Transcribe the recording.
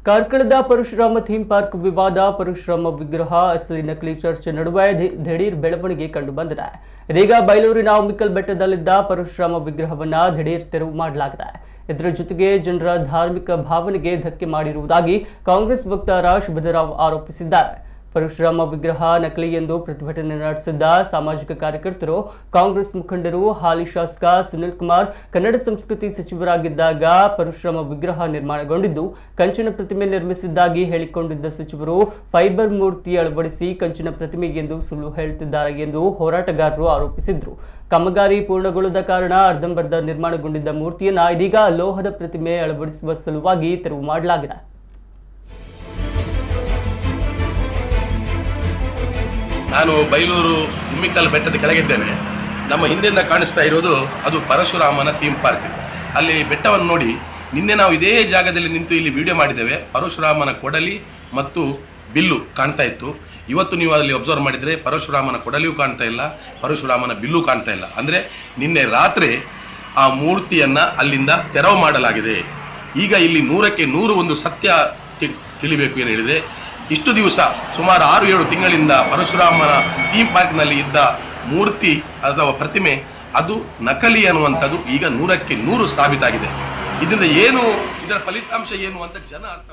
ಕಾರ್ಕಳದ Parashurama theme park ವಿವಾದ ಪರಶುರಾಮ ವಿಗ್ರಹ ಅಸಲಿ ನಕಲಿ ಚರ್ಚೆ ನಡುವೆ ದಿಢೀರ್ ಬೆಳವಣಿಗೆ ಕಂಡು ಬಂದಿದೆ. ಇದೀಗ ಬೈಲೂರಿನ ಉಮ್ಮಿಕಲ್ ಬೆಟ್ಟದಲ್ಲಿದ್ದ ಪರಶುರಾಮ ವಿಗ್ರಹವನ್ನ ದಿಢೀರ್ ತೆರವು ಮಾಡಲಾಗಿದೆ. ಇದರ ಜೊತೆಗೆ ಜನರ ಧಾರ್ಮಿಕ ಭಾವನೆಗೆ ಧಕ್ಕೆ ಮಾಡಿರುವುದಾಗಿ ಕಾಂಗ್ರೆಸ್ ವಕ್ತಾರ ಶುಭದರಾವ್ ಆರೋಪಿಸಿದ್ದಾರೆ. ಪರಶುರಾಮ ವಿಗ್ರಹ ನಕಲಿ ಎಂದು ಪ್ರತಿಭಟನೆ ನಡೆಸಿದ್ದ ಸಾಮಾಜಿಕ ಕಾರ್ಯಕರ್ತರು, ಕಾಂಗ್ರೆಸ್ ಮುಖಂಡರು, ಹಾಲಿ ಶಾಸಕ ಸುನಿಲ್ ಕುಮಾರ್ ಕನ್ನಡ ಸಂಸ್ಕೃತಿ ಸಚಿವರಾಗಿದ್ದಾಗ ಪರಶುರಾಮ ವಿಗ್ರಹ ನಿರ್ಮಾಣಗೊಂಡಿದ್ದು ಕಂಚಿನ ಪ್ರತಿಮೆ ನಿರ್ಮಿಸಿದ್ದಾಗಿ ಹೇಳಿಕೊಂಡಿದ್ದ ಸಚಿವರು ಫೈಬರ್ ಮೂರ್ತಿ ಅಳವಡಿಸಿ ಕಂಚಿನ ಪ್ರತಿಮೆ ಎಂದು ಸುಳ್ಳು ಹೇಳುತ್ತಿದ್ದಾರೆ ಎಂದು ಹೋರಾಟಗಾರರು ಆರೋಪಿಸಿದರು. ಕಾಮಗಾರಿ ಪೂರ್ಣಗೊಳ್ಳದ ಕಾರಣ ಅರ್ಧಂಬರ್ಧ ನಿರ್ಮಾಣಗೊಂಡಿದ್ದ ಮೂರ್ತಿಯನ್ನ ಇದೀಗ ಲೋಹದ ಪ್ರತಿಮೆ ಅಳವಡಿಸುವ ಸಲುವಾಗಿ ತೆರವು ಮಾಡಲಾಗಿದೆ. ನಾನು ಬೈಲೂರು ಉಮ್ಮಿಕಲ್ ಬೆಟ್ಟದ ಕೆಳಗಿದ್ದೇನೆ. ನಮ್ಮ ಹಿಂದೆಯಿಂದ ಕಾಣಿಸ್ತಾ ಇರೋದು ಅದು ಪರಶುರಾಮನ ಥೀಮ್ ಪಾರ್ಕ್. ಅಲ್ಲಿ ಬೆಟ್ಟವನ್ನು ನೋಡಿ, ನಿನ್ನೆ ನಾವು ಇದೇ ಜಾಗದಲ್ಲಿ ನಿಂತು ಇಲ್ಲಿ ವಿಡಿಯೋ ಮಾಡಿದ್ದೇವೆ. ಪರಶುರಾಮನ ಕೊಡಲಿ ಮತ್ತು ಬಿಲ್ಲು ಕಾಣ್ತಾ ಇತ್ತು. ಇವತ್ತು ನೀವು ಅಲ್ಲಿ ಅಬ್ಸರ್ವ್ ಮಾಡಿದರೆ ಪರಶುರಾಮನ ಕೊಡಲಿಯೂ ಕಾಣ್ತಾ ಇಲ್ಲ, ಪರಶುರಾಮನ ಬಿಲ್ಲು ಕಾಣ್ತಾ ಇಲ್ಲ. ಅಂದರೆ ನಿನ್ನೆ ರಾತ್ರಿ ಆ ಮೂರ್ತಿಯನ್ನು ಅಲ್ಲಿಂದ ತೆರವು ಮಾಡಲಾಗಿದೆ. ಈಗ ಇಲ್ಲಿ 100ಕ್ಕೆ 100 ಒಂದು ಸತ್ಯ ತಿಳಿಬೇಕು ಏನು ಹೇಳಿದರೆ, ಇಷ್ಟು ದಿವಸ ಸುಮಾರು 6-7 ತಿಂಗಳಿಂದ ಪರಶುರಾಮನ ಥೀಮ್ ಪಾರ್ಕ್ನಲ್ಲಿ ಇದ್ದ ಮೂರ್ತಿ ಅಥವಾ ಪ್ರತಿಮೆ ಅದು ನಕಲಿ ಅನ್ನುವಂಥದ್ದು ಈಗ 100ಕ್ಕೆ 100 ಸಾಬೀತಾಗಿದೆ. ಇದರಿಂದ ಇದರ ಫಲಿತಾಂಶ ಏನು ಅಂತ ಜನ ಅರ್ಥ